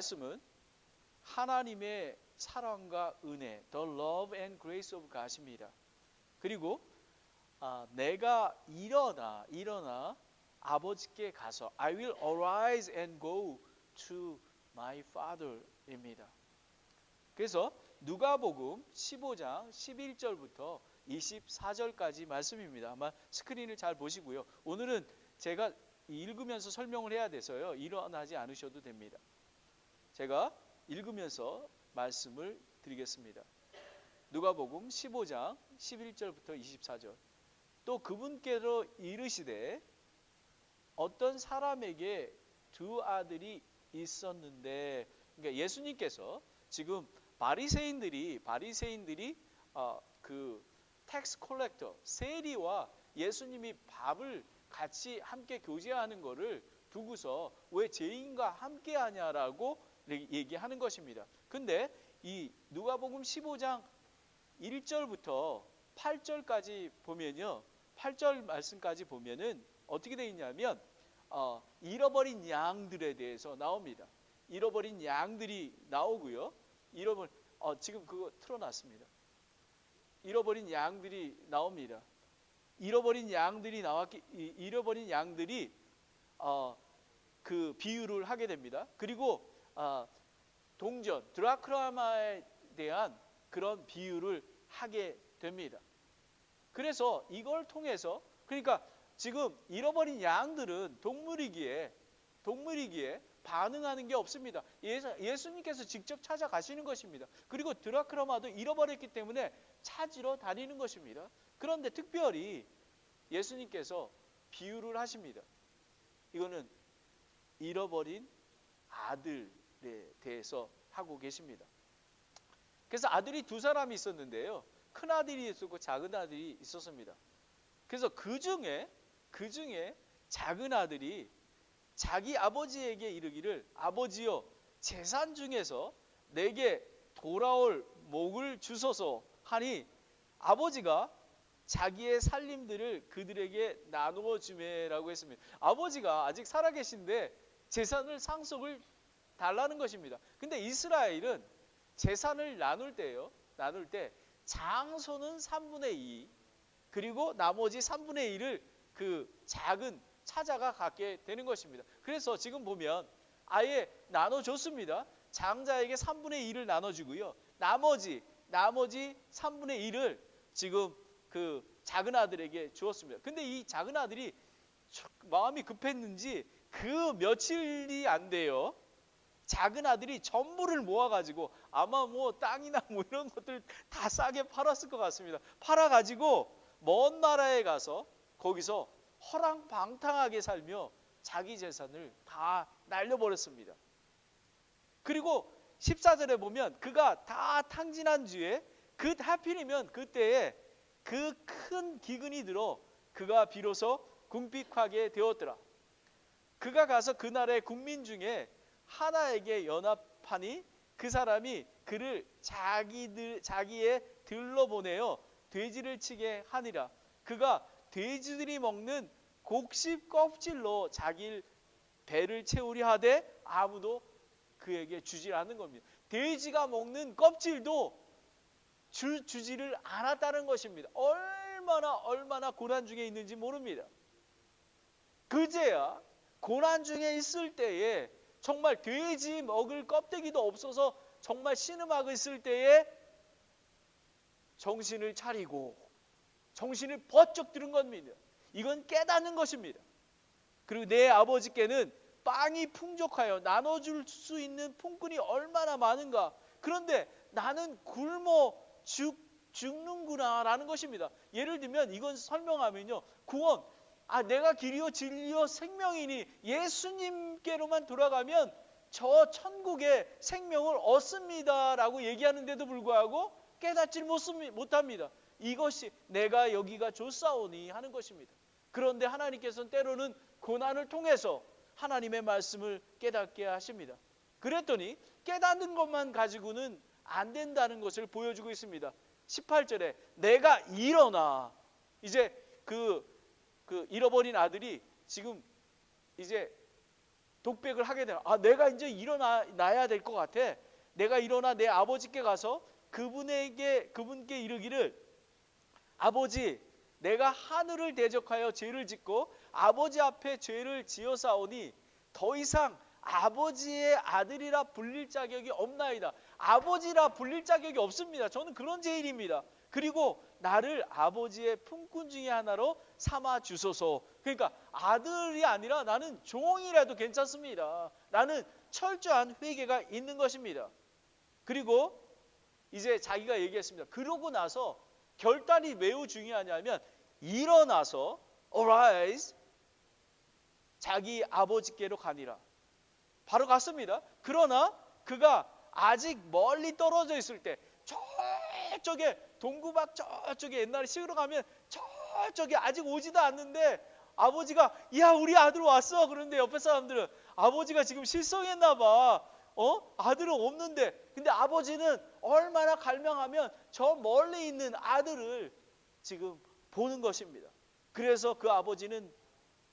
말씀은 하나님의 사랑과 은혜, the love and grace of God입니다. 그리고 내가 일어나 아버지께 가서 I will arise and go to my father입니다. 그래서 누가복음 15장 11절부터 24절까지 말씀입니다. 아마 스크린을 잘 보시고요. 오늘은 제가 읽으면서 설명을 해야 돼서요. 일어나지 않으셔도 됩니다. 제가 읽으면서 말씀을 드리겠습니다. 누가복음 15장 11절부터 24절. 또 그분께로 이르시되 어떤 사람에게 두 아들이 있었는데, 그러니까 예수님께서 지금 바리새인들이 그 텍스 콜렉터 세리와 예수님이 밥을 같이 함께 교제하는 것을 두고서 왜 죄인과 함께 하냐라고 얘기하는 것입니다. 근데 이 누가복음 15장 1절부터 8절까지 보면요, 8절 말씀까지 보면은 어떻게 되어 있냐면 잃어버린 양들에 대해서 나옵니다. 잃어버린 양들이 나오고요. 지금 그거 틀어놨습니다. 잃어버린 양들이 나옵니다. 잃어버린 양들이 그 비유를 하게 됩니다. 그리고 동전 드라크마에 대한 그런 비유를 하게 됩니다. 그래서 이걸 통해서, 그러니까 지금 잃어버린 양들은 동물이기에 반응하는 게 없습니다. 예수님께서 직접 찾아가시는 것입니다. 그리고 드라크마도 잃어버렸기 때문에 찾으러 다니는 것입니다. 그런데 특별히 예수님께서 비유를 하십니다. 이거는 잃어버린 아들에 대해서 하고 계십니다. 그래서 아들이 두 사람이 있었는데요. 큰 아들이 있었고 작은 아들이 있었습니다. 그래서 그 중에 작은 아들이 자기 아버지에게 이르기를 아버지여 재산 중에서 내게 돌아올 목을 주소서 하니 아버지가 자기의 살림들을 그들에게 나누어 주매라고 했습니다. 아버지가 아직 살아계신데 재산을 상속을 달라는 것입니다. 근데 이스라엘은 재산을 나눌 때 장소는 3분의 2 그리고 나머지 3분의 1을 그 작은 찾아가 갖게 되는 것입니다. 그래서 지금 보면 아예 나눠줬습니다. 장자에게 3분의 2를 나눠주고요. 나머지 3분의 1을 지금 그 작은 아들에게 주었습니다. 근데 이 작은 아들이 마음이 급했는지 그 며칠이 안 돼요. 작은 아들이 전부를 모아가지고 아마 뭐 땅이나 뭐 이런 것들 다 싸게 팔았을 것 같습니다. 팔아가지고 먼 나라에 가서 거기서 허랑방탕하게 살며 자기 재산을 다 날려버렸습니다. 그리고 14절에 보면 그가 다 탕진한 주에 하필이면 그때에 그 큰 기근이 들어 그가 비로소 궁핍하게 되었더라. 그가 가서 그 나라의 국민 중에 하나에게 연합하니 그 사람이 그를 자기의 들로 보내어 돼지를 치게 하니라. 그가 돼지들이 먹는 곡식 껍질로 자기 배를 채우려 하되 아무도 그에게 주질 않는 겁니다. 돼지가 먹는 껍질도 주지를 않았다는 것입니다. 얼마나 고난 중에 있는지 모릅니다. 그제야 고난 중에 있을 때에 정말 돼지 먹을 껍데기도 없어서 정말 신음하고 있을 때에 정신을 차리고 정신을 번쩍 들은 겁니다. 이건 깨닫는 것입니다. 그리고 내 아버지께는 빵이 풍족하여 나눠줄 수 있는 품꾼이 얼마나 많은가. 그런데 나는 굶어 죽는구나 라는 것입니다. 예를 들면 이건 설명하면요, 구원, 내가 길이요 진리요 생명이니 예수님께로만 돌아가면 저 천국의 생명을 얻습니다 라고 얘기하는데도 불구하고 깨닫지 못합니다. 이것이 내가 여기가 좋사오니 하는 것입니다. 그런데 하나님께서는 때로는 고난을 통해서 하나님의 말씀을 깨닫게 하십니다. 그랬더니 깨닫는 것만 가지고는 안 된다는 것을 보여주고 있습니다. 18절에 내가 일어나, 이제 그 잃어버린 아들이 지금 이제 독백을 하게 되나? 내가 이제 일어나야 될 것 같아. 내가 일어나 내 아버지께 가서 그분께 이르기를, 아버지, 내가 하늘을 대적하여 죄를 짓고 아버지 앞에 죄를 지어사오니 더 이상 아버지의 아들이라 불릴 자격이 없나이다. 아버지라 불릴 자격이 없습니다. 저는 그런 죄인입니다. 그리고 나를 아버지의 품꾼 중에 하나로 삼아 주소서. 그러니까 아들이 아니라 나는 종이라도 괜찮습니다. 나는 철저한 회개가 있는 것입니다. 그리고 이제 자기가 얘기했습니다. 그러고 나서 결단이 매우 중요하냐면, 일어나서 arise, 자기 아버지께로 가니라. 바로 갔습니다. 그러나 그가 아직 멀리 떨어져 있을 때, 저쪽에 동구박 저쪽에, 옛날에 시으러 가면 저쪽에 아직 오지도 않는데 아버지가, 야, 우리 아들 왔어. 그런데 옆에 사람들은 아버지가 지금 실성했나 봐. 아들은 없는데. 근데 아버지는 얼마나 갈망하면 저 멀리 있는 아들을 지금 보는 것입니다. 그래서 그 아버지는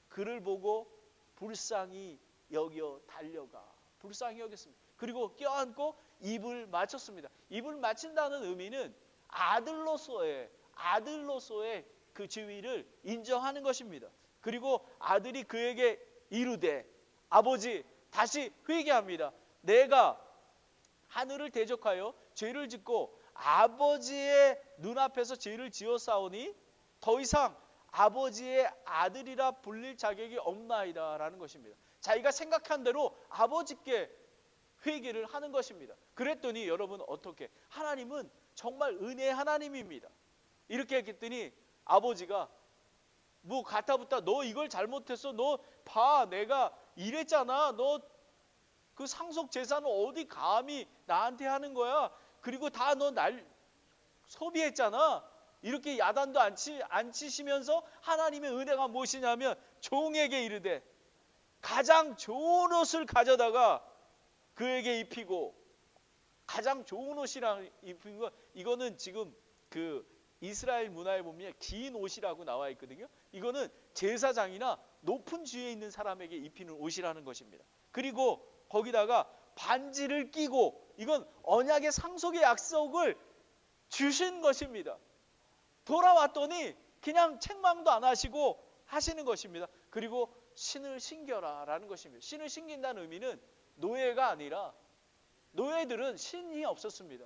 그를 보고 불쌍히 여겨 달려가. 불쌍히 여겼습니다. 그리고 껴안고 입을 맞췄습니다. 입을 맞춘다는 의미는 아들로서의 그 지위를 인정하는 것입니다. 그리고 아들이 그에게 이르되, 아버지, 다시 회개합니다. 내가 하늘을 대적하여 죄를 짓고 아버지의 눈앞에서 죄를 지었사오니 더 이상 아버지의 아들이라 불릴 자격이 없나이다 라는 것입니다. 자기가 생각한 대로 아버지께 회개를 하는 것입니다. 그랬더니 여러분, 어떻게? 하나님은 정말 은혜의 하나님입니다. 이렇게 했더니 아버지가 뭐 가타부타, 너 이걸 잘못했어. 너 봐, 내가 이랬잖아. 너 그 상속 재산을 어디 감히 나한테 하는 거야. 그리고 다 너 날 소비했잖아. 이렇게 야단도 안 치시면서 하나님의 은혜가 무엇이냐면, 종에게 이르되 가장 좋은 옷을 가져다가 그에게 입히고, 가장 좋은 옷이랑 입힌 거, 이거는 지금 그 이스라엘 문화에 보면 긴 옷이라고 나와 있거든요. 이거는 제사장이나 높은 주위에 있는 사람에게 입히는 옷이라는 것입니다. 그리고 거기다가 반지를 끼고, 이건 언약의 상속의 약속을 주신 것입니다. 돌아왔더니 그냥 책망도 안 하시고 하시는 것입니다. 그리고 신을 신겨라 라는 것입니다. 신을 신긴다는 의미는 노예가 아니라, 노예들은 신이 없었습니다.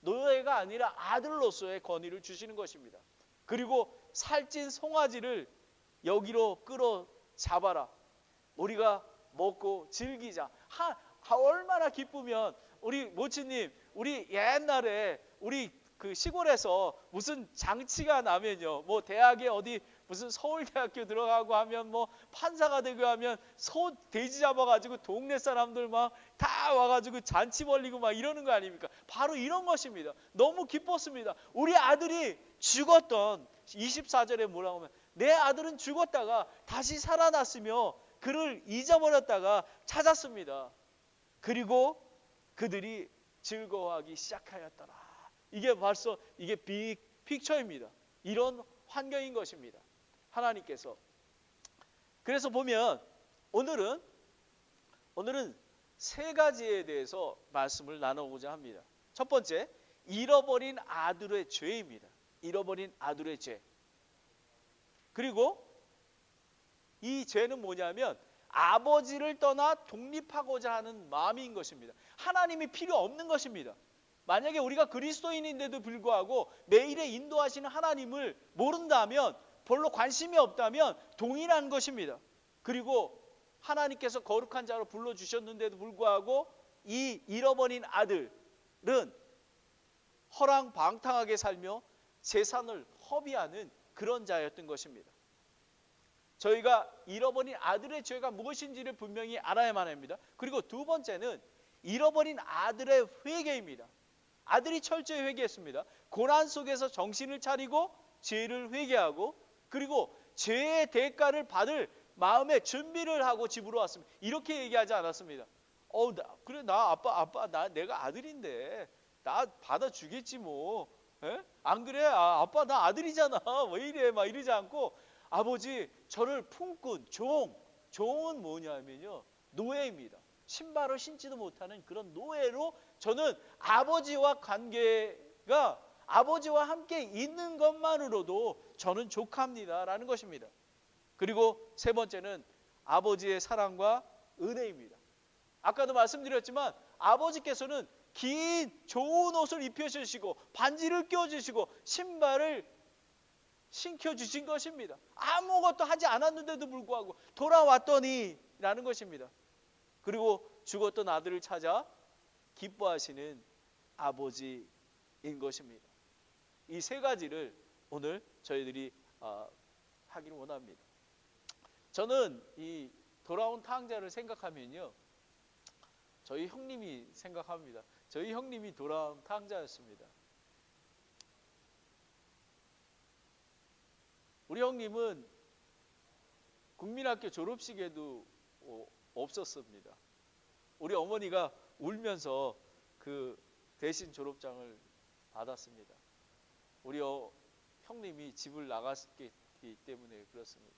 노예가 아니라 아들로서의 권위를 주시는 것입니다. 그리고 살찐 송아지를 여기로 끌어 잡아라. 우리가 먹고 즐기자. 얼마나 기쁘면, 우리 모치님, 우리 옛날에 우리 그 시골에서 무슨 장치가 나면요, 뭐 대학에 어디 무슨 서울대학교 들어가고 하면, 뭐 판사가 되고 하면 돼지 잡아가지고 동네 사람들 막 다 와가지고 잔치 벌리고 막 이러는 거 아닙니까? 바로 이런 것입니다. 너무 기뻤습니다. 우리 아들이 죽었던, 24절에 뭐라고 하면, 내 아들은 죽었다가 다시 살아났으며 그를 잊어버렸다가 찾았습니다. 그리고 그들이 즐거워하기 시작하였더라. 이게 벌써 이게 픽처입니다. 이런 환경인 것입니다. 하나님께서. 그래서 보면 오늘은 세 가지에 대해서 말씀을 나누고자 합니다. 첫 번째, 잃어버린 아들의 죄입니다. 잃어버린 아들의 죄. 그리고 이 죄는 뭐냐면 아버지를 떠나 독립하고자 하는 마음인 것입니다. 하나님이 필요 없는 것입니다. 만약에 우리가 그리스도인인데도 불구하고 매일의 인도하시는 하나님을 모른다면, 별로 관심이 없다면 동일한 것입니다. 그리고 하나님께서 거룩한 자로 불러주셨는데도 불구하고 이 잃어버린 아들은 허랑방탕하게 살며 재산을 허비하는 그런 자였던 것입니다. 저희가 잃어버린 아들의 죄가 무엇인지를 분명히 알아야만 합니다. 그리고 두 번째는 잃어버린 아들의 회개입니다. 아들이 철저히 회개했습니다. 고난 속에서 정신을 차리고 죄를 회개하고, 그리고 죄의 대가를 받을 마음의 준비를 하고 집으로 왔습니다. 이렇게 얘기하지 않았습니다. 그래, 아빠, 내가 아들인데 나 받아주겠지 뭐. 에? 안 그래? 아빠 나 아들이잖아. 왜 이래? 막 이러지 않고, 아버지 저를 품꾼 종은 뭐냐면요, 노예입니다. 신발을 신지도 못하는 그런 노예로 저는 아버지와 관계가 아버지와 함께 있는 것만으로도 저는 족합니다라는 것입니다. 그리고 세 번째는 아버지의 사랑과 은혜입니다. 아까도 말씀드렸지만 아버지께서는 긴 좋은 옷을 입혀주시고 반지를 껴주시고 신발을 신겨주신 것입니다. 아무것도 하지 않았는데도 불구하고 돌아왔더니 라는 것입니다. 그리고 죽었던 아들을 찾아 기뻐하시는 아버지인 것입니다. 이 세 가지를 오늘 저희들이 하기를 원합니다. 저는 이 돌아온 탕자를 생각하면요, 저희 형님이 생각합니다. 저희 형님이 돌아온 탕자였습니다. 우리 형님은 국민학교 졸업식에도 없었습니다. 우리 어머니가 울면서 그 대신 졸업장을 받았습니다. 우리 형님이 집을 나갔기 때문에 그렇습니다.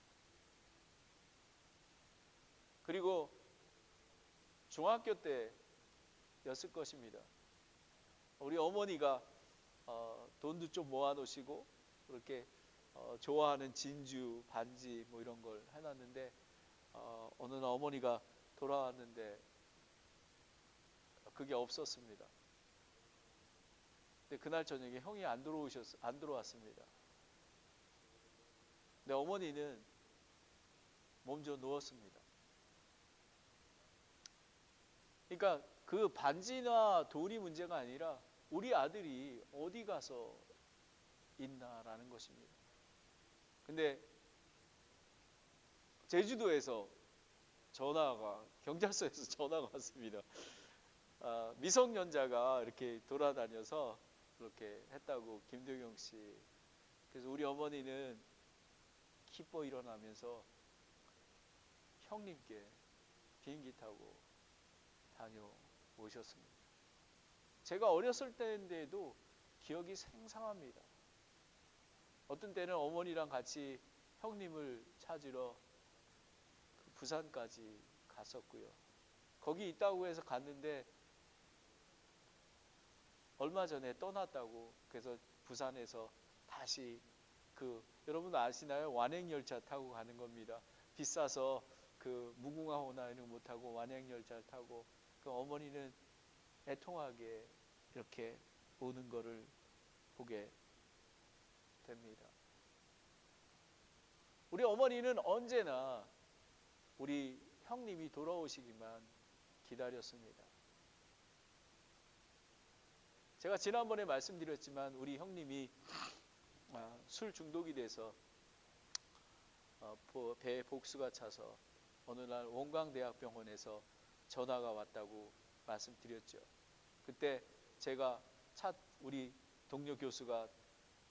그리고 중학교 때였을 것입니다. 우리 어머니가 돈도 좀 모아놓으시고 그렇게 좋아하는 진주, 반지 뭐 이런 걸 해놨는데 어느 날 어머니가 돌아왔는데 그게 없었습니다. 근데 그날 저녁에 형이 안 들어왔습니다. 근데 어머니는 몸져 누웠습니다. 그러니까 그 반지나 돈이 문제가 아니라 우리 아들이 어디 가서 있나라는 것입니다. 근데 제주도에서 경찰서에서 전화가 왔습니다. 미성년자가 이렇게 돌아다녀서 그렇게 했다고, 김도경 씨. 그래서 우리 어머니는 기뻐 일어나면서 형님께 비행기 타고 다녀오셨습니다. 제가 어렸을 때인데도 기억이 생생합니다. 어떤 때는 어머니랑 같이 형님을 찾으러 부산까지 갔었고요. 거기 있다고 해서 갔는데 얼마 전에 떠났다고, 그래서 부산에서 다시 여러분 아시나요? 완행열차 타고 가는 겁니다. 비싸서 무궁화 호나이는 못 타고 완행열차를 타고, 그 어머니는 애통하게 이렇게 오는 거를 보게 됩니다. 우리 어머니는 언제나 우리 형님이 돌아오시기만 기다렸습니다. 제가 지난번에 말씀드렸지만 우리 형님이 술 중독이 돼서 배에 복수가 차서 어느 날 원광대학병원에서 전화가 왔다고 말씀드렸죠. 그때 제가 우리 동료 교수가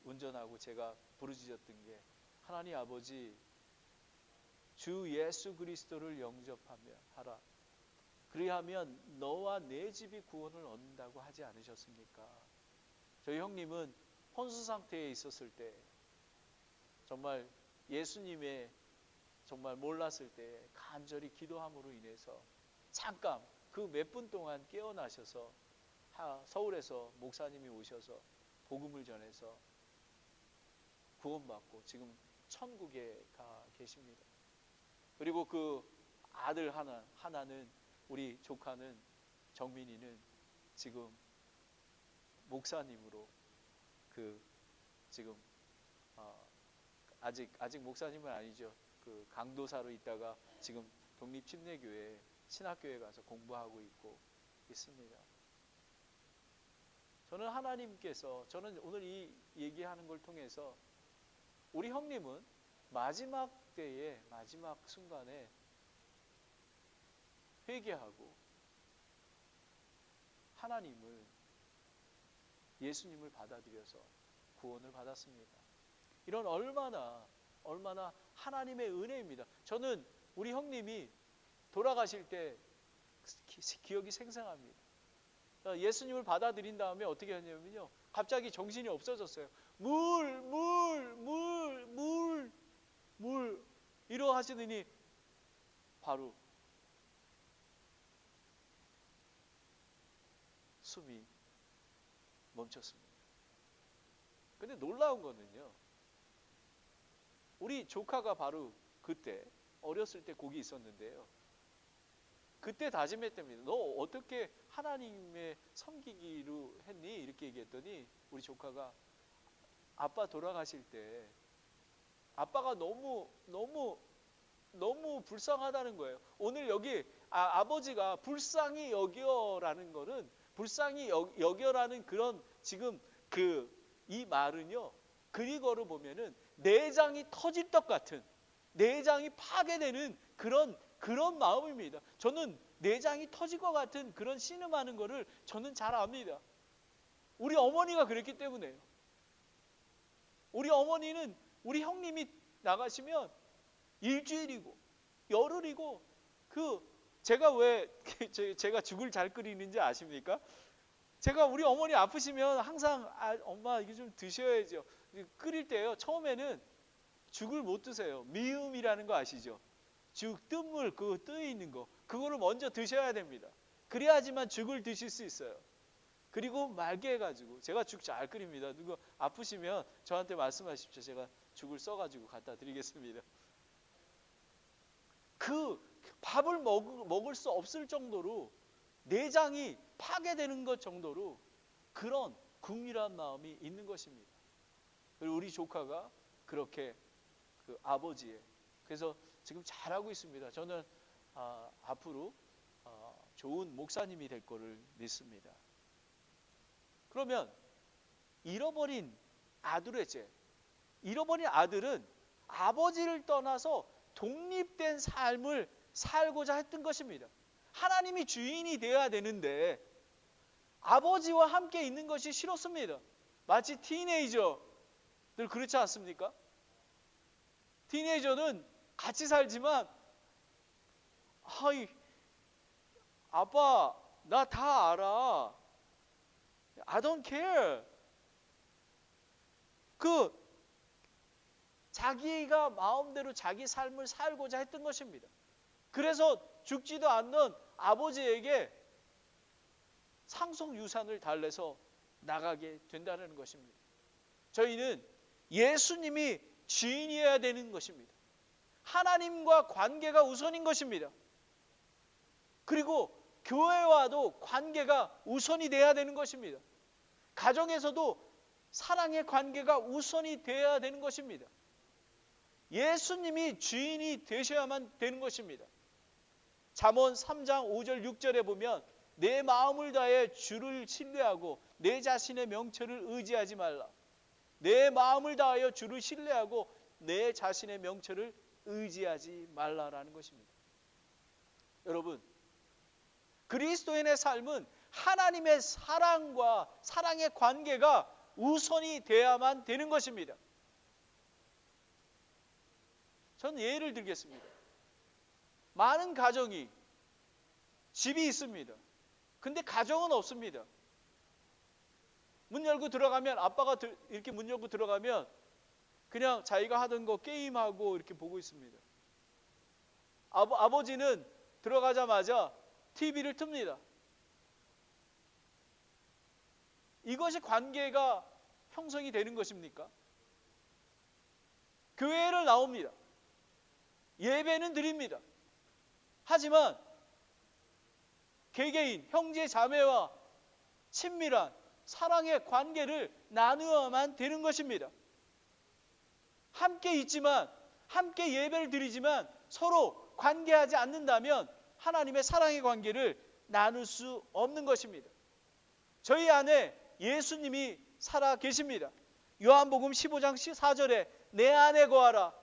운전하고 제가 부르짖었던 게, 하나님 아버지, 주 예수 그리스도를 영접하라. 그리하면 너와 내 집이 구원을 얻는다고 하지 않으셨습니까? 저희 형님은 혼수 상태에 있었을 때, 정말 예수님의 정말 몰랐을 때 간절히 기도함으로 인해서 잠깐 그 몇 분 동안 깨어나셔서 서울에서 목사님이 오셔서 복음을 전해서 구원받고 지금 천국에 가 계십니다. 그리고 그 아들 하나는, 우리 조카는, 정민이는 지금 목사님으로 지금 아직 목사님은 아니죠. 강도사로 있다가 지금 독립침례교회 신학교에 가서 공부하고 있습니다. 저는 오늘 이 얘기하는 걸 통해서 우리 형님은 마지막 때에, 마지막 순간에 회개하고 예수님을 받아들여서 구원을 받았습니다. 이런 얼마나 하나님의 은혜입니다. 저는 우리 형님이 돌아가실 때 기억이 생생합니다. 예수님을 받아들인 다음에 어떻게 했냐면요, 갑자기 정신이 없어졌어요. 물 이러 하시더니 바로 숨이 멈췄습니다. 근데 놀라운 거는요, 우리 조카가 바로 그때 어렸을 때 곡이 있었는데요, 그때 다짐했답니다. 너 어떻게 하나님의 섬기기로 했니? 이렇게 얘기했더니 우리 조카가 아빠 돌아가실 때 아빠가 너무 불쌍하다는 거예요. 오늘 여기 아버지가 불쌍히 여겨라는 거는, 불쌍히 여겨라는 그런 지금 이 말은요, 그리거로 보면은 내장이 터질 것 같은, 내장이 파괴되는 그런 마음입니다. 저는 내장이 터질 것 같은 그런 신음하는 거를 저는 잘 압니다. 우리 어머니가 그랬기 때문에요. 우리 어머니는 우리 형님이 나가시면 일주일이고 열흘이고, 제가 왜 제가 죽을 잘 끓이는지 아십니까? 제가 우리 어머니 아프시면 항상 엄마 이거 좀 드셔야죠. 끓일 때요, 처음에는 죽을 못 드세요. 미음이라는 거 아시죠? 죽 뜬물 뜨여 있는 거, 그거를 먼저 드셔야 됩니다. 그래야지만 죽을 드실 수 있어요. 그리고 맑게 해가지고, 제가 죽 잘 끓입니다. 누구 아프시면 저한테 말씀하십시오. 제가 죽을 써가지고 갖다 드리겠습니다. 밥을 먹을 수 없을 정도로 내장이 파괴되는 것 정도로 그런 궁밀한 마음이 있는 것입니다. 그리고 우리 조카가 그렇게 아버지의, 그래서 지금 잘하고 있습니다. 저는 앞으로 좋은 목사님이 될 거를 믿습니다. 그러면 잃어버린 아들의 죄, 잃어버린 아들은 아버지를 떠나서 독립된 삶을 살고자 했던 것입니다. 하나님이 주인이 되어야 되는데 아버지와 함께 있는 것이 싫었습니다. 마치 티네이저들 그렇지 않습니까? 티네이저는 같이 살지만, 아빠 나 다 알아, I don't care. 자기가 마음대로 자기 삶을 살고자 했던 것입니다. 그래서 죽지도 않는 아버지에게 상속 유산을 달래서 나가게 된다는 것입니다. 저희는 예수님이 주인이어야 되는 것입니다. 하나님과 관계가 우선인 것입니다. 그리고 교회와도 관계가 우선이 돼야 되는 것입니다. 가정에서도 사랑의 관계가 우선이 돼야 되는 것입니다. 예수님이 주인이 되셔야만 되는 것입니다. 잠언 3장 5절 6절에 보면 내 마음을 다해 주를 신뢰하고 내 자신의 명철을 의지하지 말라. 내 마음을 다하여 주를 신뢰하고 내 자신의 명철을 의지하지 말라라는 것입니다. 여러분, 그리스도인의 삶은 하나님의 사랑과 사랑의 관계가 우선이 돼야만 되는 것입니다. 저는 예를 들겠습니다. 많은 가정이 집이 있습니다. 근데 가정은 없습니다. 문 열고 들어가면, 아빠가 이렇게 문 열고 들어가면 그냥 자기가 하던 거 게임하고 이렇게 보고 있습니다. 아버지는 들어가자마자 TV를 틉니다. 이것이 관계가 형성이 되는 것입니까? 교회를 나옵니다. 예배는 드립니다. 하지만 개개인 형제 자매와 친밀한 사랑의 관계를 나누어야만 되는 것입니다. 함께 있지만, 함께 예배를 드리지만 서로 관계하지 않는다면 하나님의 사랑의 관계를 나눌 수 없는 것입니다. 저희 안에 예수님이 살아 계십니다. 요한복음 15장 14절에 내 안에 거하라,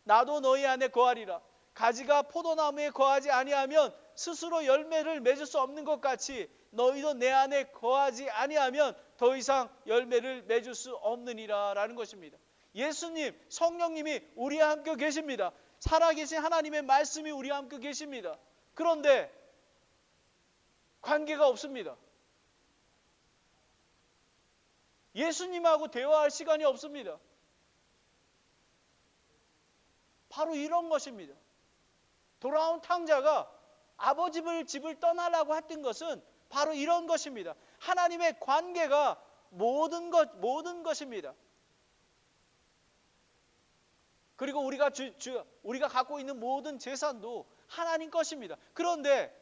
나도 너희 안에 거하리라. 가지가 포도나무에 거하지 아니하면 스스로 열매를 맺을 수 없는 것 같이 너희도 내 안에 거하지 아니하면 더 이상 열매를 맺을 수 없느니라 라는 것입니다. 예수님, 성령님이 우리와 함께 계십니다. 살아계신 하나님의 말씀이 우리와 함께 계십니다. 그런데 관계가 없습니다. 예수님하고 대화할 시간이 없습니다. 바로 이런 것입니다. 돌아온 탕자가 아버지 집을 떠나라고 했던 것은 바로 이런 것입니다. 하나님의 관계가 모든 것입니다. 그리고 우리가 갖고 있는 모든 재산도 하나님 것입니다. 그런데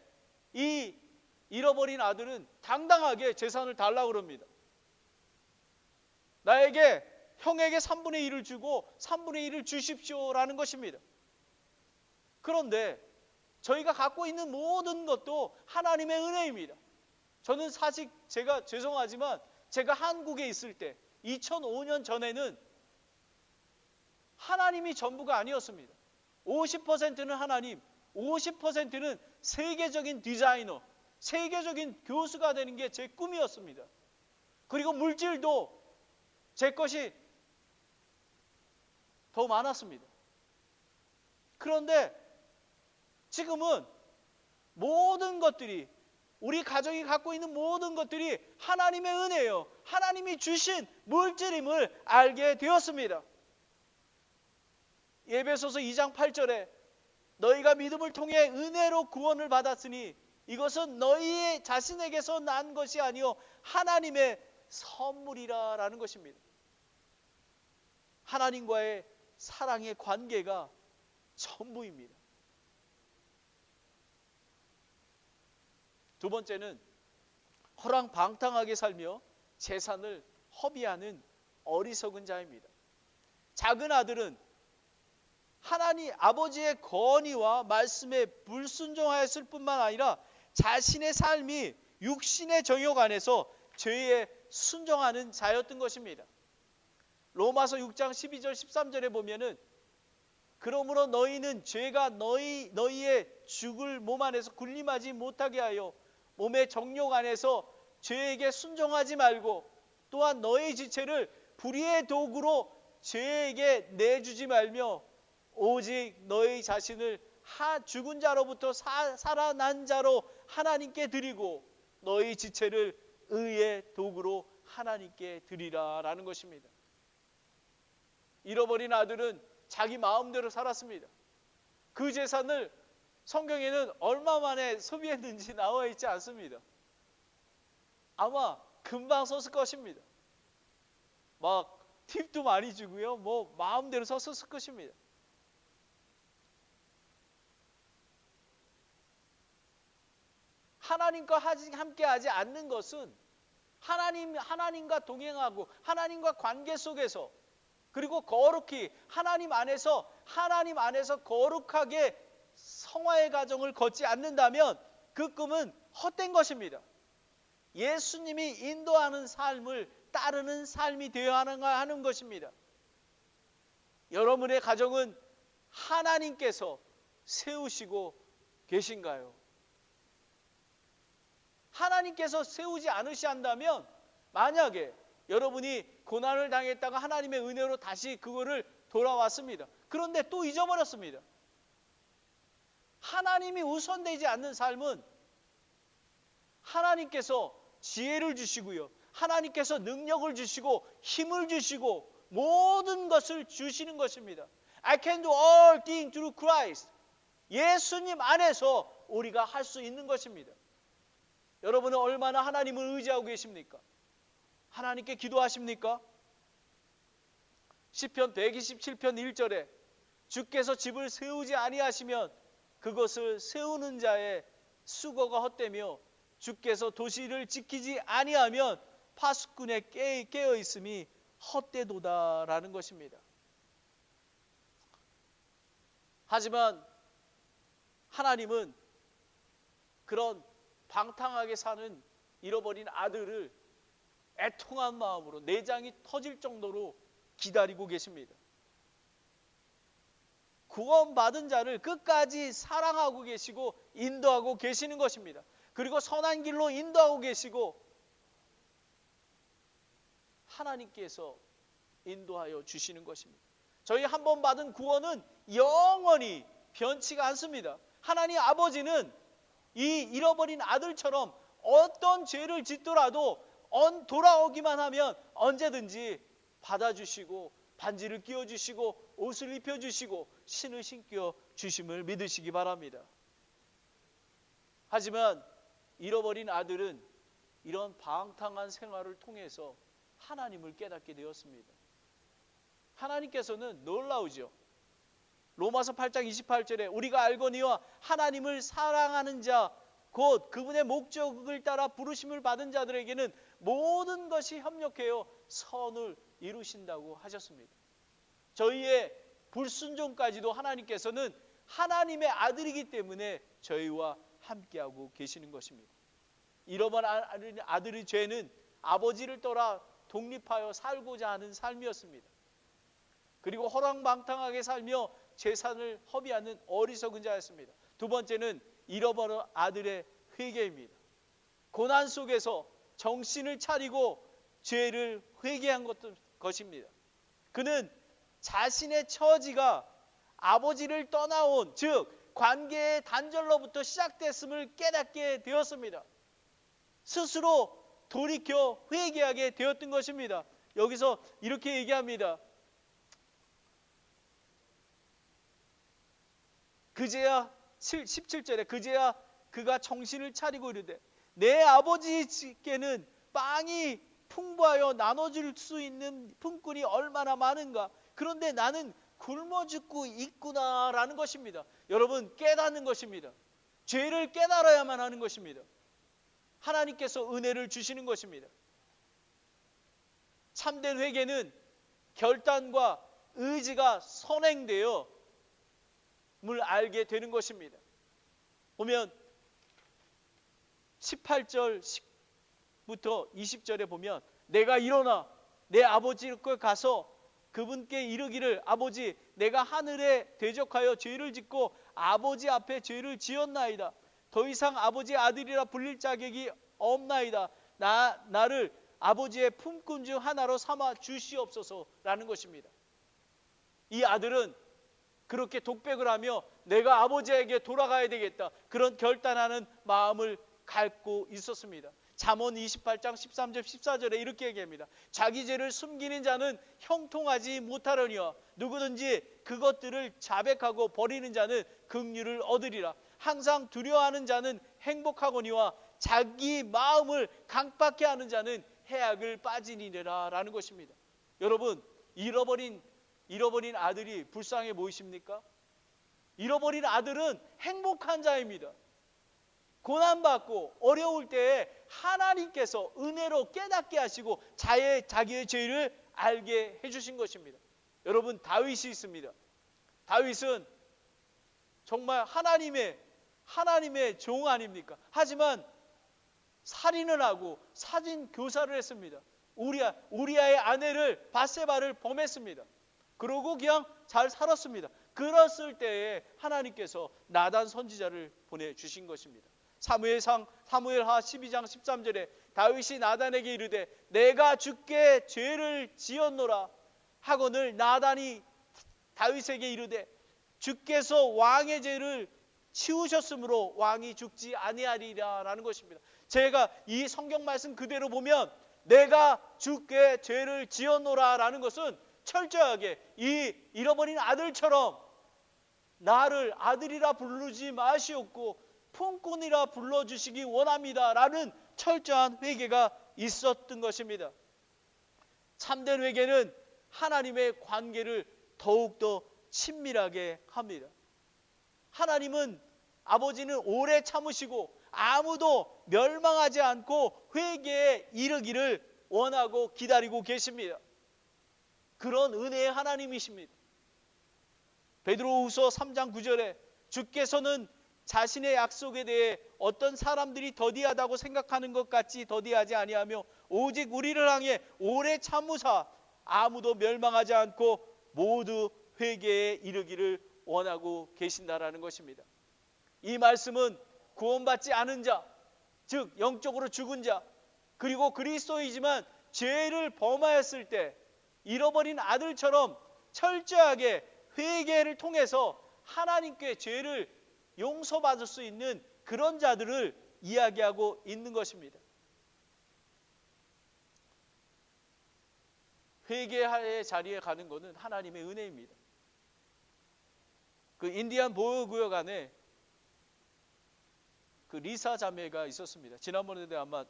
이 잃어버린 아들은 당당하게 재산을 달라고 그럽니다. 나에게 형에게 3분의 1을 주고 3분의 1을 주십시오라는 것입니다. 그런데 저희가 갖고 있는 모든 것도 하나님의 은혜입니다. 저는 사실 제가 죄송하지만 제가 한국에 있을 때 2005년 전에는 하나님이 전부가 아니었습니다. 50%는 하나님, 50%는 세계적인 디자이너, 세계적인 교수가 되는 게 제 꿈이었습니다. 그리고 물질도 제 것이 더 많았습니다. 그런데 지금은 모든 것들이, 우리 가정이 갖고 있는 모든 것들이 하나님의 은혜예요. 하나님이 주신 물질임을 알게 되었습니다. 에베소서 2장 8절에 너희가 믿음을 통해 은혜로 구원을 받았으니 이것은 너희 자신에게서 난 것이 아니요 하나님의 선물이라 라는 것입니다. 하나님과의 사랑의 관계가 전부입니다. 두 번째는 허랑방탕하게 살며 재산을 허비하는 어리석은 자입니다. 작은 아들은 하나님 아버지의 건의와 말씀에 불순종하였을 뿐만 아니라 자신의 삶이 육신의 정욕 안에서 죄에 순종하는 자였던 것입니다. 로마서 6장 12절 13절에 보면은 그러므로 너희는 죄가 너희의 죽을 몸 안에서 군림하지 못하게 하여 몸의 정욕 안에서 죄에게 순종하지 말고 또한 너희 지체를 불의의 도구로 죄에게 내주지 말며 오직 너희 자신을 죽은 자로부터 살아난 자로 하나님께 드리고 너희 지체를 의의 도구로 하나님께 드리라 라는 것입니다. 잃어버린 아들은 자기 마음대로 살았습니다. 그 재산을 성경에는 얼마 만에 소비했는지 나와 있지 않습니다. 아마 금방 썼을 것입니다. 막 팁도 많이 주고요. 뭐 마음대로 썼을 것입니다. 하나님과 함께하지 않는 것은 하나님과 동행하고 하나님과 관계 속에서 그리고 거룩히 하나님 안에서 거룩하게 성화의 과정을 걷지 않는다면 그 꿈은 헛된 것입니다. 예수님이 인도하는 삶을 따르는 삶이 되어야 하는 것입니다. 여러분의 가정은 하나님께서 세우시고 계신가요? 하나님께서 세우지 않으신다면 만약에 여러분이 고난을 당했다가 하나님의 은혜로 다시 그거를 돌아왔습니다. 그런데 또 잊어버렸습니다. 하나님이 우선되지 않는 삶은 하나님께서 지혜를 주시고요. 하나님께서 능력을 주시고 힘을 주시고 모든 것을 주시는 것입니다. I can do all things through Christ. 예수님 안에서 우리가 할 수 있는 것입니다. 여러분은 얼마나 하나님을 의지하고 계십니까? 하나님께 기도하십니까? 시편 127편 1절에 주께서 집을 세우지 아니하시면 그것을 세우는 자의 수고가 헛되며 주께서 도시를 지키지 아니하면 파수꾼의 깨어 있음이 헛되도다라는 것입니다. 하지만 하나님은 그런 방탕하게 사는 잃어버린 아들을 애통한 마음으로 내장이 터질 정도로 기다리고 계십니다. 구원받은 자를 끝까지 사랑하고 계시고 인도하고 계시는 것입니다. 그리고 선한 길로 인도하고 계시고 하나님께서 인도하여 주시는 것입니다. 저희 한 번 받은 구원은 영원히 변치가 않습니다. 하나님 아버지는 이 잃어버린 아들처럼 어떤 죄를 짓더라도 돌아오기만 하면 언제든지 받아주시고 반지를 끼워주시고 옷을 입혀주시고 신을 신겨 주심을 믿으시기 바랍니다. 하지만 잃어버린 아들은 이런 방탕한 생활을 통해서 하나님을 깨닫게 되었습니다. 하나님께서는 놀라우죠. 로마서 8장 28절에 우리가 알거니와 하나님을 사랑하는 자 곧 그분의 목적을 따라 부르심을 받은 자들에게는 모든 것이 협력해요 선을 이루신다고 하셨습니다. 저희의 불순종까지도 하나님께서는 하나님의 아들이기 때문에 저희와 함께하고 계시는 것입니다. 잃어버린 아들의 죄는 아버지를 떠나 독립하여 살고자 하는 삶이었습니다. 그리고 허랑방탕하게 살며 재산을 허비하는 어리석은 자였습니다. 두 번째는 잃어버린 아들의 회개입니다. 고난 속에서 정신을 차리고 죄를 회개한 것입니다. 그는 자신의 처지가 아버지를 떠나온 즉 관계의 단절로부터 시작됐음을 깨닫게 되었습니다. 스스로 돌이켜 회개하게 되었던 것입니다. 여기서 이렇게 얘기합니다. 그제야 17절에 그제야 그가 정신을 차리고 이르되 내 아버지께는 빵이 풍부하여 나눠줄 수 있는 품꾼이 얼마나 많은가. 그런데 나는 굶어 죽고 있구나라는 것입니다. 여러분 깨닫는 것입니다. 죄를 깨달아야만 하는 것입니다. 하나님께서 은혜를 주시는 것입니다. 참된 회개는 결단과 의지가 선행되어 물 알게 되는 것입니다. 보면 18절부터 20절에 보면 내가 일어나 내 아버지께 가서 그분께 이르기를 아버지 내가 하늘에 대적하여 죄를 짓고 아버지 앞에 죄를 지었나이다. 더 이상 아버지의 아들이라 불릴 자격이 없나이다. 나를 아버지의 품꾼 중 하나로 삼아 주시옵소서라는 것입니다. 이 아들은 그렇게 독백을 하며 내가 아버지에게 돌아가야 되겠다. 그런 결단하는 마음을 갖고 있었습니다. 잠언 28장 13절 14절에 이렇게 얘기합니다. 자기 죄를 숨기는 자는 형통하지 못하려니와 누구든지 그것들을 자백하고 버리는 자는 긍휼을 얻으리라. 항상 두려워하는 자는 행복하거니와 자기 마음을 강팍해 하는 자는 해악을 빠지니라 라는 것입니다. 여러분 잃어버린 아들이 불쌍해 보이십니까? 잃어버린 아들은 행복한 자입니다. 고난받고 어려울 때에 하나님께서 은혜로 깨닫게 하시고 자기의 죄를 알게 해주신 것입니다. 여러분 다윗이 있습니다. 다윗은 정말 하나님의 종 아닙니까? 하지만 살인을 하고 사진 교사를 했습니다. 우리아의 아내를 바세바를 범했습니다. 그러고 그냥 잘 살았습니다. 그랬을 때에 하나님께서 나단 선지자를 보내주신 것입니다. 사무엘하 12장 13절에 다윗이 나단에게 이르되 내가 주께 죄를 지었노라 하거늘 나단이 다윗에게 이르되 주께서 왕의 죄를 치우셨으므로 왕이 죽지 아니하리라 라는 것입니다. 제가 이 성경 말씀 그대로 보면 내가 주께 죄를 지었노라 라는 것은 철저하게 이 잃어버린 아들처럼 나를 아들이라 부르지 마시옵고 품꾼이라 불러주시기 원합니다 라는 철저한 회개가 있었던 것입니다. 참된 회개는 하나님의 관계를 더욱더 친밀하게 합니다. 하나님은 아버지는 오래 참으시고 아무도 멸망하지 않고 회개에 이르기를 원하고 기다리고 계십니다. 그런 은혜의 하나님이십니다. 베드로후서 3장 9절에 주께서는 자신의 약속에 대해 어떤 사람들이 더디하다고 생각하는 것 같이 더디하지 아니하며 오직 우리를 향해 오래 참으사 아무도 멸망하지 않고 모두 회개에 이르기를 원하고 계신다라는 것입니다. 이 말씀은 구원받지 않은 자, 즉 영적으로 죽은 자, 그리고 그리스도이지만 죄를 범하였을 때 잃어버린 아들처럼 철저하게 회개를 통해서 하나님께 죄를 용서받을 수 있는 그런 자들을 이야기하고 있는 것입니다. 회개의 자리에 가는 것은 하나님의 은혜입니다. 그 인디안 보호구역 안에 그 리사 자매가 있었습니다. 지난번에도 아마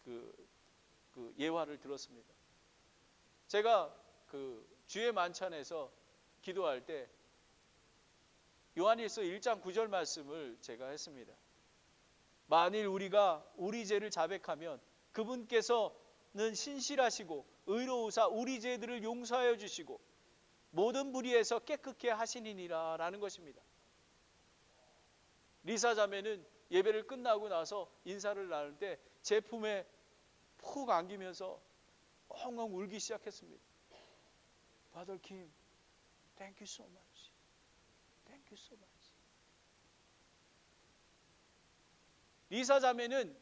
그 예화를 들었습니다. 제가 그 주의 만찬에서 기도할 때 요한일서 1장 9절 말씀을 제가 했습니다. 만일 우리가 우리 죄를 자백하면 그분께서는 신실하시고 의로우사 우리 죄들을 용서하여 주시고 모든 불의에서 깨끗게 하시니라 라는 것입니다. 리사 자매는 예배를 끝나고 나서 인사를 나눌 때 제 품에 푹 안기면서 엉엉 울기 시작했습니다. Father Kim, thank you so much. Thank you so much. 리사 자매는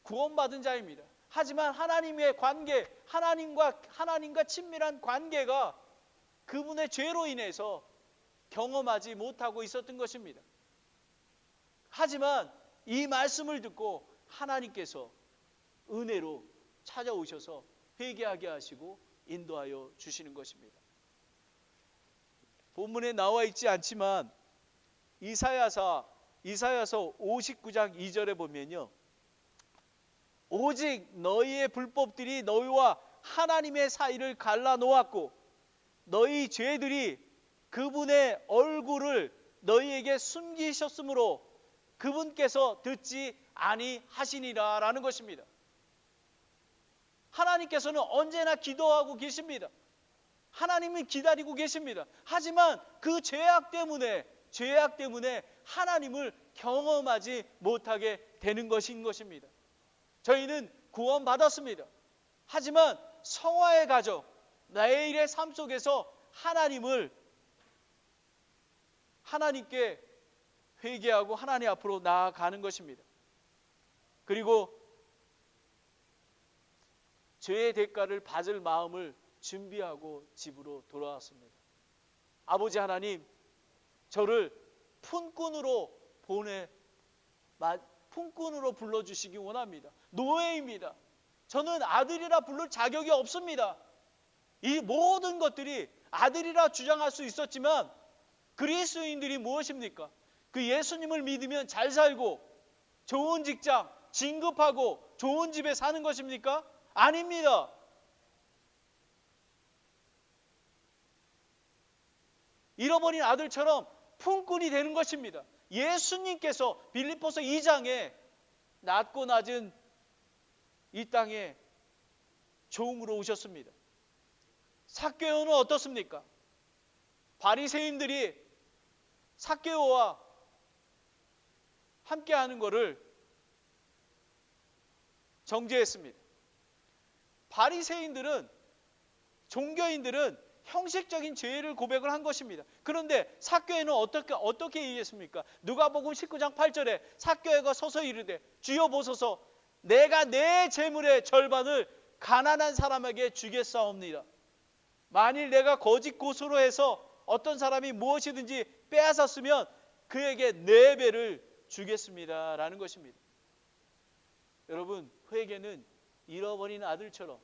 구원받은 자입니다. 하지만 하나님의 관계, 하나님과 친밀한 관계가 그분의 죄로 인해서 경험하지 못하고 있었던 것입니다. 하지만 이 말씀을 듣고 하나님께서 은혜로 찾아오셔서 회개하게 하시고 인도하여 주시는 것입니다. 본문에 나와 있지 않지만 이사야서 59장 2절에 보면요. 오직 너희의 불법들이 너희와 하나님의 사이를 갈라놓았고 너희 죄들이 그분의 얼굴을 너희에게 숨기셨으므로 그분께서 듣지 아니하시니라 라는 것입니다. 하나님께서는 언제나 기도하고 계십니다. 하나님은 기다리고 계십니다. 하지만 그 죄악 때문에 하나님을 경험하지 못하게 되는 것인 것입니다. 저희는 구원받았습니다. 하지만 성화의 가정, 매일의 삶 속에서 하나님께 회개하고 하나님 앞으로 나아가는 것입니다. 그리고 죄의 대가를 받을 마음을 준비하고 집으로 돌아왔습니다. 아버지 하나님, 저를 품꾼으로 불러주시기 원합니다. 노예입니다. 저는 아들이라 부를 자격이 없습니다. 이 모든 것들이 아들이라 주장할 수 있었지만 그리스도인들이 무엇입니까? 그 예수님을 믿으면 잘 살고 좋은 직장, 진급하고 좋은 집에 사는 것입니까? 아닙니다. 잃어버린 아들처럼 품꾼이 되는 것입니다. 예수님께서 빌립보서 2장에 낮고 낮은 이 땅에 종으로 오셨습니다. 삭개오는 어떻습니까? 바리새인들이 삭개오와 함께하는 것을 정죄했습니다. 바리새인들은, 종교인들은 형식적인 죄를 고백을 한 것입니다. 그런데 삭개오는 어떻게 얘기했습니까? 누가복음 19장 8절에 삭개오가 서서 이르되 주여 보소서 내가 내 재물의 절반을 가난한 사람에게 주겠사옵니다. 만일 내가 거짓 고소로 해서 어떤 사람이 무엇이든지 빼앗았으면 그에게 4배를 주겠습니다 라는 것입니다. 여러분, 회개는 잃어버린 아들처럼,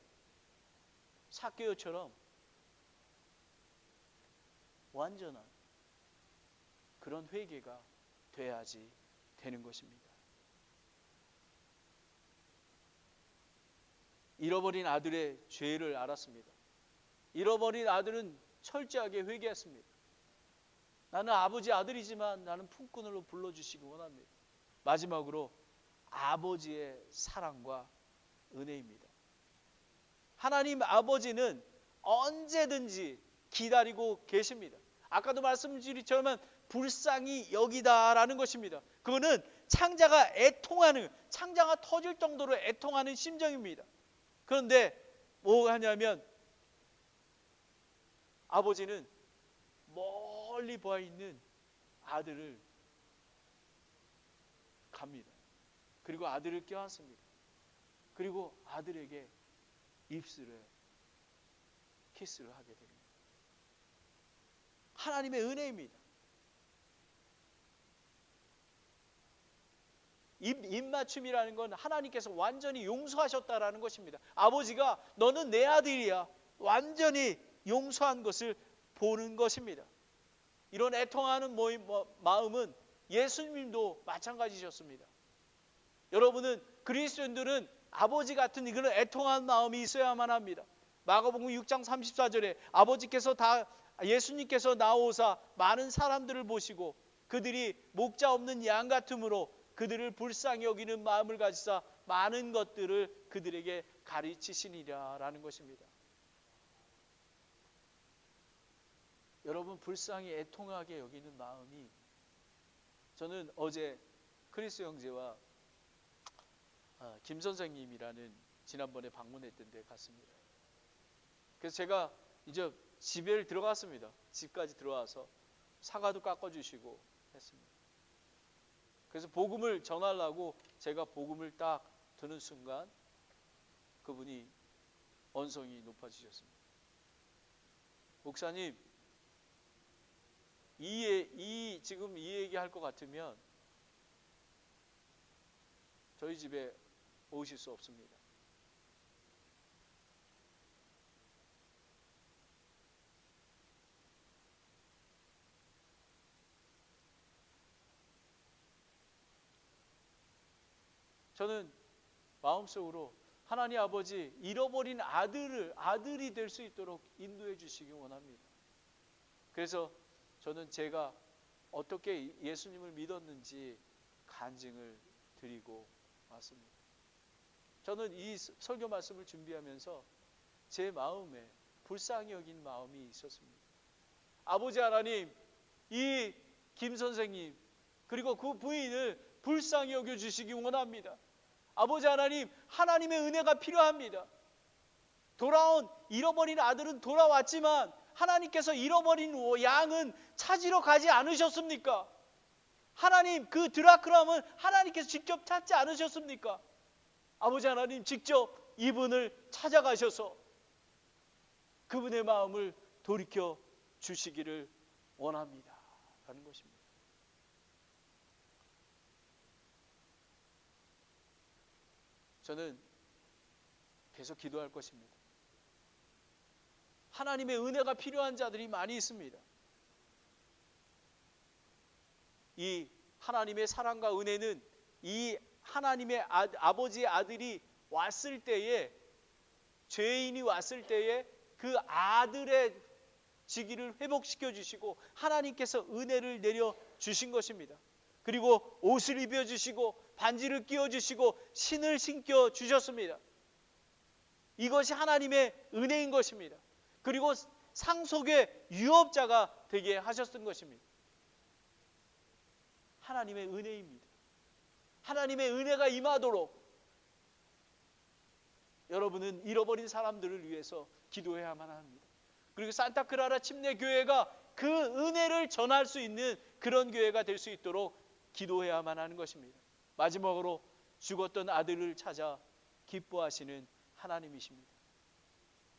삭개오처럼 완전한 그런 회개가 돼야지 되는 것입니다. 잃어버린 아들의 죄를 알았습니다. 잃어버린 아들은 철저하게 회개했습니다. 나는 아버지 아들이지만 나는 품꾼으로 불러주시기 원합니다. 마지막으로 아버지의 사랑과 은혜입니다. 하나님 아버지는 언제든지 기다리고 계십니다. 아까도 말씀드렸지만 불쌍히 여기다라는 것입니다. 그거는 창자가 터질 정도로 애통하는 심정입니다. 그런데 뭐가 하냐면 아버지는 멀리 보아 있는 아들을 갑니다. 그리고 아들을 껴안습니다. 그리고 아들에게 입술에 키스를 하게 됩니다. 하나님의 은혜입니다. 입맞춤이라는 건 하나님께서 완전히 용서하셨다라는 것입니다. 아버지가 너는 내 아들이야 완전히 용서한 것을 보는 것입니다. 이런 애통하는 마음은 예수님도 마찬가지셨습니다. 여러분은 그리스도인들은 아버지 같은 그런 애통한 마음이 있어야만 합니다. 마가복음 6장 34절에 아버지께서 다 예수님께서 나오사 많은 사람들을 보시고 그들이 목자 없는 양 같으므로 그들을 불쌍히 여기는 마음을 가지사 많은 것들을 그들에게 가르치시니라라는 것입니다. 여러분, 불쌍히 애통하게 여기는 마음이, 저는 어제 크리스 형제와 김 선생님이라는 지난번에 방문했던 데 갔습니다. 그래서 제가 이제 집에 들어갔습니다. 집까지 들어와서 사과도 깎아주시고 했습니다. 그래서 복음을 전하려고 제가 복음을 딱 드는 순간 그분이 언성이 높아지셨습니다. 목사님, 지금 이 얘기할 것 같으면 저희 집에 오실 수 없습니다. 저는 마음속으로 하나님 아버지 잃어버린 아들이 될 수 있도록 인도해 주시기 원합니다. 그래서 저는 제가 어떻게 예수님을 믿었는지 간증을 드리고 왔습니다. 저는 이 설교 말씀을 준비하면서 제 마음에 불쌍히 여긴 마음이 있었습니다. 아버지 하나님, 이 김 선생님 그리고 그 부인을 불쌍히 여겨주시기 원합니다. 아버지 하나님, 하나님의 은혜가 필요합니다. 잃어버린 아들은 돌아왔지만 하나님께서 잃어버린 양은 찾으러 가지 않으셨습니까? 하나님, 그 드라크람은 하나님께서 직접 찾지 않으셨습니까? 아버지 하나님, 직접 이분을 찾아가셔서 그분의 마음을 돌이켜 주시기를 원합니다. 라는 것입니다. 저는 계속 기도할 것입니다. 하나님의 은혜가 필요한 자들이 많이 있습니다. 이 하나님의 사랑과 은혜는 이 하나님의 아버지의 아들이 왔을 때에, 죄인이 왔을 때에 그 아들의 직위를 회복시켜 주시고 하나님께서 은혜를 내려 주신 것입니다. 그리고 옷을 입혀 주시고 반지를 끼워 주시고 신을 신겨 주셨습니다. 이것이 하나님의 은혜인 것입니다. 그리고 상속의 유업자가 되게 하셨던 것입니다. 하나님의 은혜입니다. 하나님의 은혜가 임하도록 여러분은 잃어버린 사람들을 위해서 기도해야만 합니다. 그리고 산타크라라 침례교회가 그 은혜를 전할 수 있는 그런 교회가 될 수 있도록 기도해야만 하는 것입니다. 마지막으로 죽었던 아들을 찾아 기뻐하시는 하나님이십니다.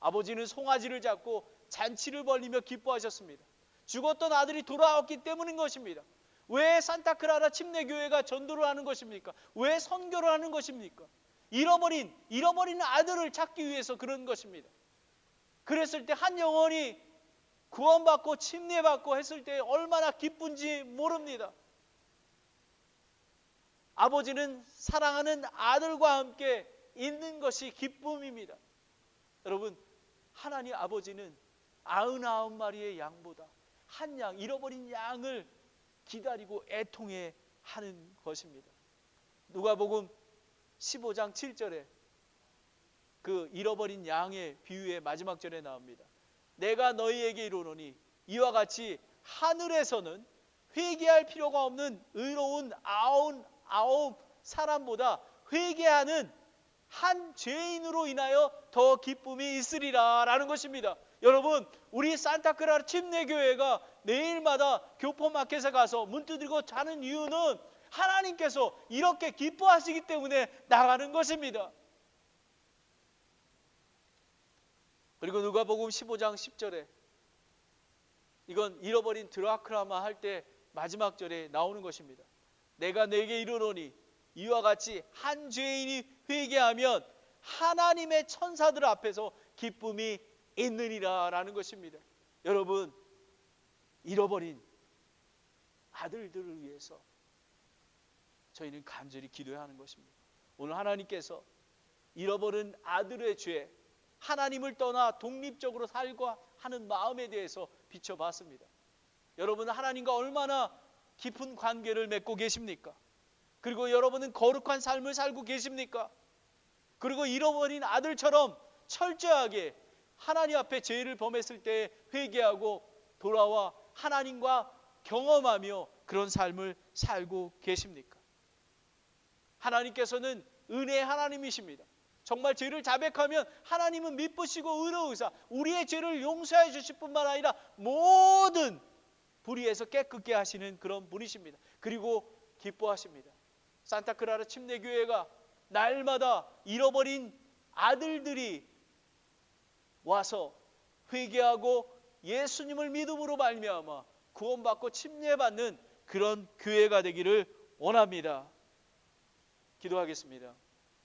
아버지는 송아지를 잡고 잔치를 벌리며 기뻐하셨습니다. 죽었던 아들이 돌아왔기 때문인 것입니다. 왜 산타크라라 침례교회가 전도를 하는 것입니까? 왜 선교를 하는 것입니까? 잃어버린 아들을 찾기 위해서 그런 것입니다. 그랬을 때 한 영혼이 구원받고 침례받고 했을 때 얼마나 기쁜지 모릅니다. 아버지는 사랑하는 아들과 함께 있는 것이 기쁨입니다. 여러분, 하나님 아버지는 99마리의 양보다 한 양, 잃어버린 양을 기다리고 애통해 하는 것입니다. 누가복음 15장 7절에 그 잃어버린 양의 비유의 마지막 절에 나옵니다. 내가 너희에게 이르노니 이와 같이 하늘에서는 회개할 필요가 없는 의로운 아홉 사람보다 회개하는 한 죄인으로 인하여 더 기쁨이 있으리라 라는 것입니다. 여러분, 우리 산타크라라 침례교회가 내일마다 교포마켓에 가서 문 두드리고 자는 이유는 하나님께서 이렇게 기뻐하시기 때문에 나가는 것입니다. 그리고 누가복음 15장 10절에 이건 잃어버린 드라크라마 할 때 마지막 절에 나오는 것입니다. 내가 내게 이르노니 이와 같이 한 죄인이 회개하면 하나님의 천사들 앞에서 기쁨이 있느니라 라는 것입니다. 여러분, 잃어버린 아들들을 위해서 저희는 간절히 기도해야 하는 것입니다. 오늘 하나님께서 잃어버린 아들의 죄, 하나님을 떠나 독립적으로 살고 하는 마음에 대해서 비춰봤습니다. 여러분은 하나님과 얼마나 깊은 관계를 맺고 계십니까? 그리고 여러분은 거룩한 삶을 살고 계십니까? 그리고 잃어버린 아들처럼 철저하게 하나님 앞에 죄를 범했을 때 회개하고 돌아와 하나님과 경험하며 그런 삶을 살고 계십니까? 하나님께서는 은혜의 하나님이십니다. 정말 죄를 자백하면 하나님은 미쁘시고 의로우사 우리의 죄를 용서해 주실 뿐만 아니라 모든 불의에서 깨끗게 하시는 그런 분이십니다. 그리고 기뻐하십니다. 산타크라라 침례교회가 날마다 잃어버린 아들들이 와서 회개하고 예수님을 믿음으로 말미암아 구원받고 침례받는 그런 교회가 되기를 원합니다. 기도하겠습니다.